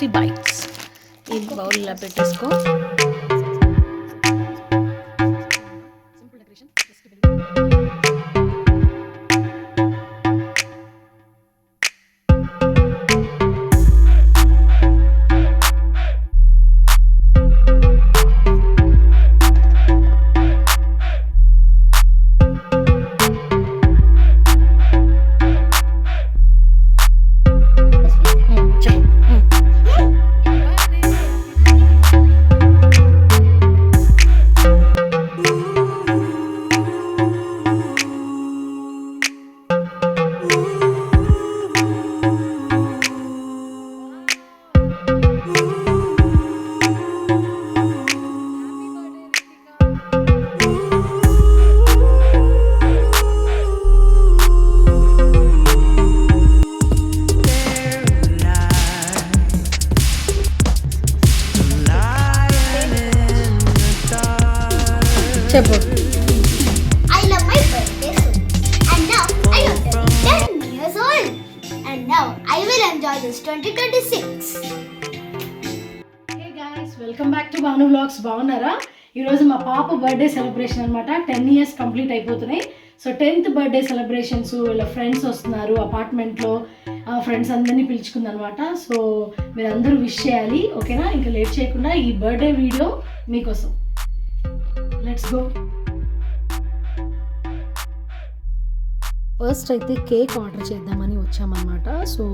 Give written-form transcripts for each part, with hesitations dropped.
Coffee bytes ఈ బౌల్లో పెట్టేసుకో. చెప్పు. I love my birthday so and now I am 10 years old and now I will enjoy this 2026. Hey guys, welcome back to Bhanu vlogs. బాగున్నారా? ఈరోజు మా పాప birthday celebration అనమాట. 10 years complete అయిపోతున్నాయి. So 10th birthday celebrations, వీళ్ళ friends వస్తున్నారు, అపార్ట్మెంట్లో friends అందరినీ పిలుచుకుందనమాట. సో మీరందరూ విష్ చేయాలి, ఓకేనా? ఇంకా లేట్ చేయకుండా ఈ బర్త్డే వీడియో మీకోసం. Let's go. ఫస్ట్ అయితే కేక్ ఆర్డర్ చేద్దామని వచ్చామన్నమాట. సో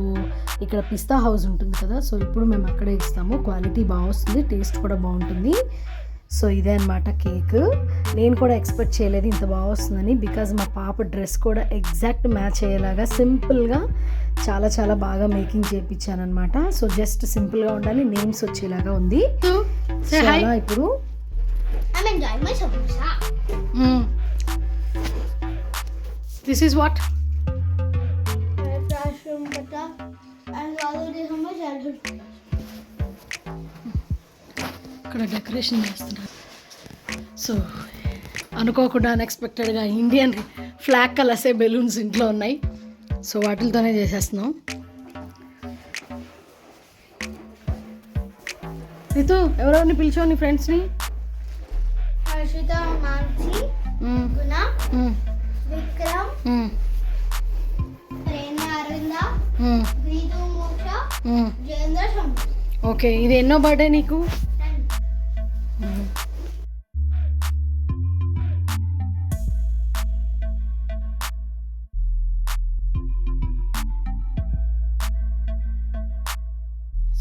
ఇక్కడ పిస్తా హౌస్ ఉంటుంది కదా, సో ఇప్పుడు మేము అక్కడే ఇస్తాము. క్వాలిటీ బాగా వస్తుంది, టేస్ట్ కూడా బాగుంటుంది. సో ఇదే అనమాట కేక్. నేను కూడా ఎక్స్పెక్ట్ చేయలేదు ఇంత బాగా వస్తుందని, బికాజ్ మా పాప డ్రెస్ కూడా ఎగ్జాక్ట్ మ్యాచ్ అయ్యేలాగా సింపుల్గా చాలా చాలా బాగా మేకింగ్ చేయించాను అనమాట. సో జస్ట్ సింపుల్గా ఉండాలి, నేమ్స్ వచ్చేలాగా ఉంది. సో అలా ఇప్పుడు I'm enjoying my samosa. This is what? My classroom butter and already how my childhood. ఇక్కడ డెకరేషన్ చేస్తున్నారు. సో అనుకోకుండా అన్ఎక్స్పెక్టెడ్గా ఇండియన్ ఫ్లాగ్ కలర్సే బెలూన్స్ ఇంట్లో ఉన్నాయి. సో వాటితోనే చేసేస్తున్నాం. రితు, ఎవరెవరిని పిలిచావు నీ ఫ్రెండ్స్ని? Harshita, Mansi, Guna, Vikram, Rena Arvinda, Gritu Moksha, Jayendra Shamu. Okay, ఇది ఎన్నో బర్త్డే నీకు?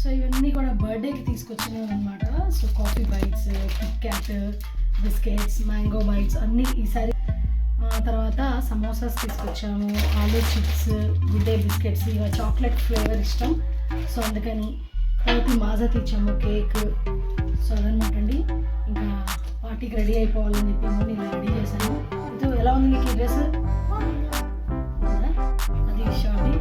సో ఇవన్నీ కూడా బర్త్డేకి తీసుకొచ్చినవి అనమాట. So coffee bites, KitKat, biscuits, mango bites అన్నీ ఈసారి. తర్వాత సమోసాస్ తీసుకొచ్చాము, aloo chips, Good Day biscuits, ఇక చాక్లెట్ ఫ్లేవర్ ఇష్టం. సో అందుకని కోటి మాజా తెచ్చాము, కేక్. సో అదనమాట అండి. ఇంకా పార్టీకి రెడీ అయిపోవాలని చెప్పి నేను రెడీ చేశాను. ఇది ఎలా ఉంది నీకు ఈ డ్రెస్? అది షాపింగ్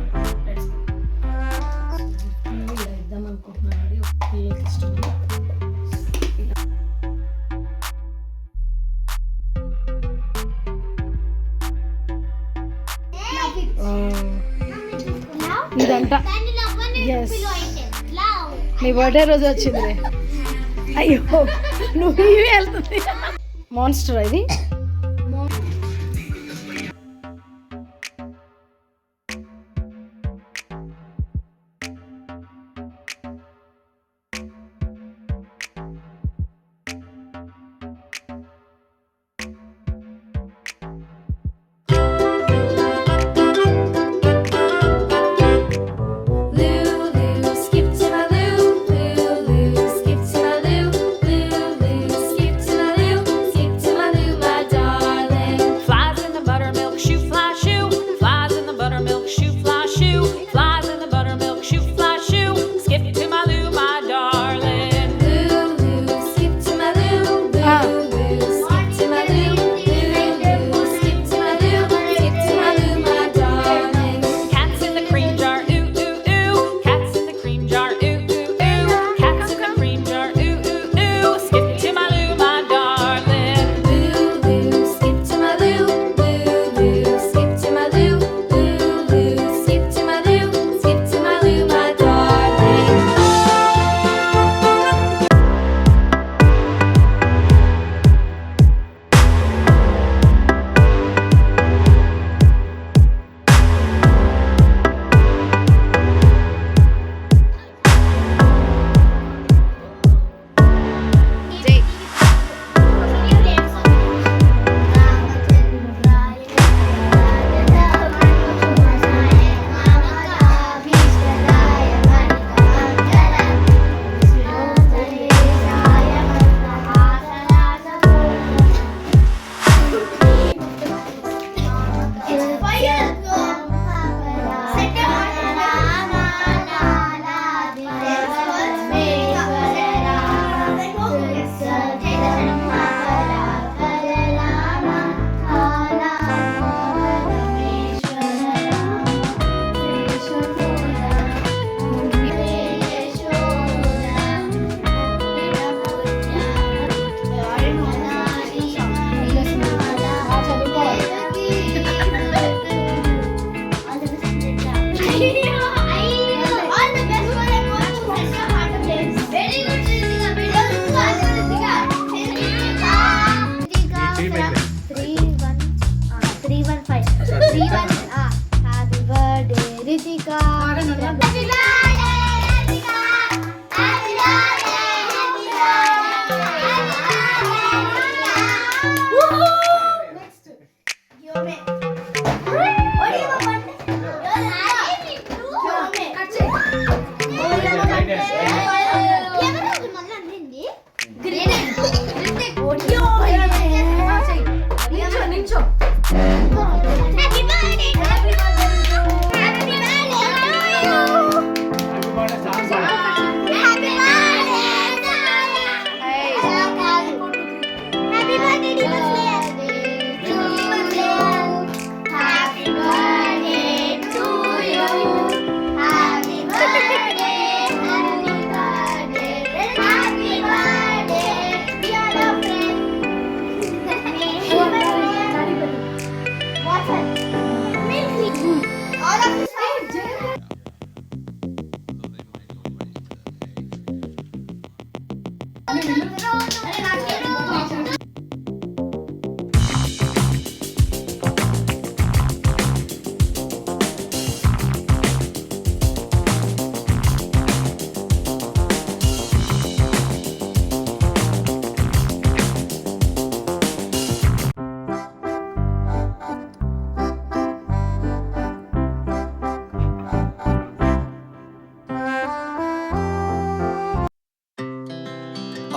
ఇలా ఇద్దాం అనుకుంటున్నాను అండి, పిల్లలకి ఇష్టం. ఇదంట. Yes. నీ బర్త్డే రోజు వచ్చిందిలే. అయ్యో, నువ్వు ఇవి వెళ్తుంది. మాన్స్టర్ ఇది. Skip to my loo, happy birthday Ritika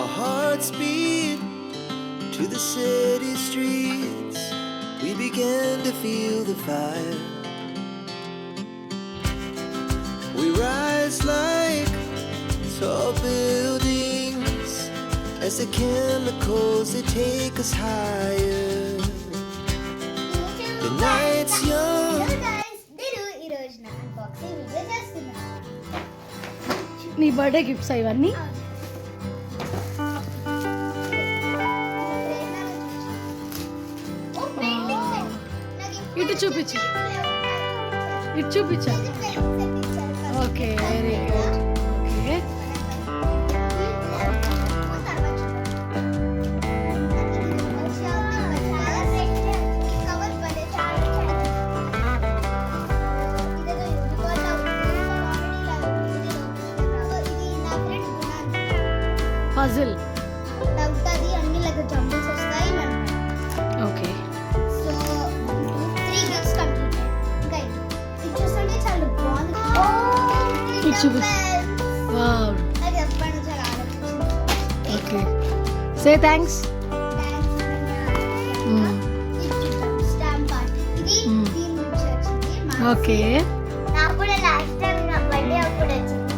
Our hearts beat to the city streets. We began to feel the fire. We rise like tall buildings as the chemicals they take us higher. The night's young. నేను ఈ రోజున unboxing video చేస్తున్నాను. నీ birthday gifts ఇవన్నీ. ఇటు చూపించు, ఇటు చూపించాలి. Okay, very good. Okay, puzzle. అన్ని లైక్ జంబుల్స్ వస్తాయి. Okay, so 3 gifts completed. ఇంకా ఇది చూస్తుంటే చాలా బాగుంది. ఇది చూపి. వావ్, నాకు ఎప్పటి నుంచో ఆలోచించింది. Okay, say thanks. Stamp party ఇది దీని నుంచి వచ్చింది. ఓకే, నాకు కూడా లాస్ట్ టైం నా బర్త్డే అప్పుడు వచ్చింది.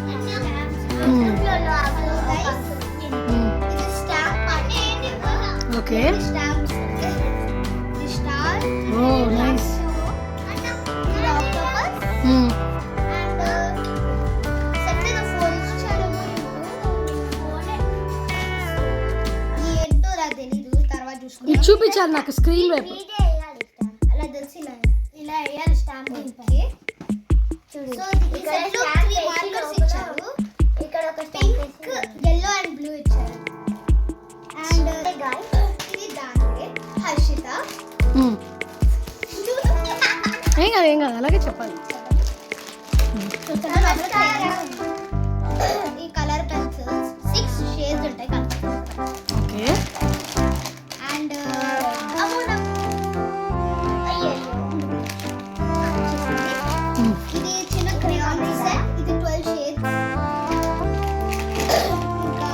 ఇది స్టాంప్ పార్టీ. ఓకే. స్టాంప్స్ ఇది స్టార్. ఓ నైస్. ఇది octopus and set the phone చాలా బాగుంది. ఏంటో నాకు తెలీదు, తర్వాత చూసుకుందాం. ఇది చూపించాలి నాకు స్క్రీన్ వైపు. అలా తెలిసి ఇలా వేయాలి స్టాంప్ దీనికి. చూడు, సో ఈ సెట్ లో 3 మార్కర్స్ ఇచ్చారు. ఇక్కడ ఒక పింక్, yellow అండ్ బ్లూ ఇచ్చారు. అండ్ ఇది దానికి హర్షిత. ఏం కాదు, ఏం కాదు, అలాగే చెప్పాలి. ఈ కలర్ పెన్సిల్స్ 6 షేడ్స్ ఉంటాయి కలర్. ఓకే, అండ్ ఇది చిన్న క్రేయాన్ సెట్. ఇది 12 షేడ్స్. ఇంకా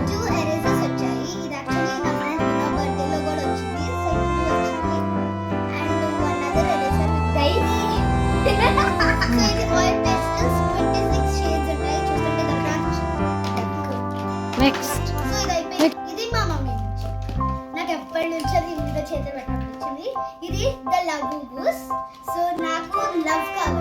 టూ ఎరేజర్స్ వచ్చాయి. ఇది యాక్చువల్లీ నా ఫ్రెండ్ నా బర్త్డేలో కూడా వచ్చింది. సెట్ వచ్చింది. And one other eraser with dice. So ఇది ఆయిల్ పెన్సిల్స్ 26 షేడ్స్ ఉంటాయి. చూస్తుంటే కదా నెక్స్ట్. సో ఇది అయిపోయింది. ఇది మా మమ్మీ నుంచి. నాకు ఎప్పటి నుంచో దీని మీద చేతి పెట్టాలనిపించింది. ఇది ద లవ్ గూస్. సో నాకు లవ్ కావాలి.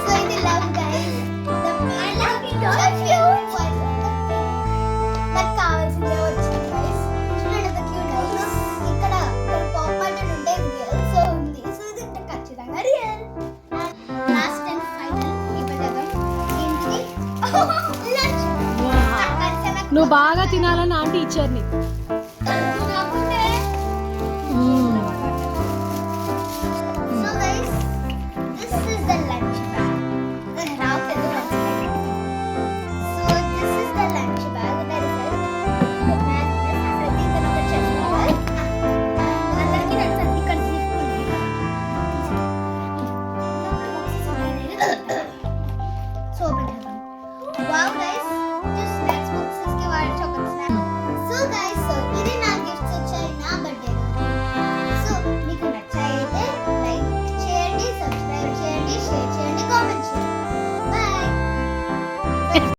సో ఇది love guys. I love you. నాకు కావాల్సిందే వచ్చింది గైస్. చూడండి ఎంత క్యూట్ గైస్. ఇక్కడ పాప్ బటన్ ఉండేది రియల్. సో ఉంది. సో ఇది ఖచ్చితంగా రియల్. లాస్ట్ అండ్ ఫైనల్ ఇలా నువ్వు బాగా తినాలని ఆంటీ ఇచ్చారు నీకు.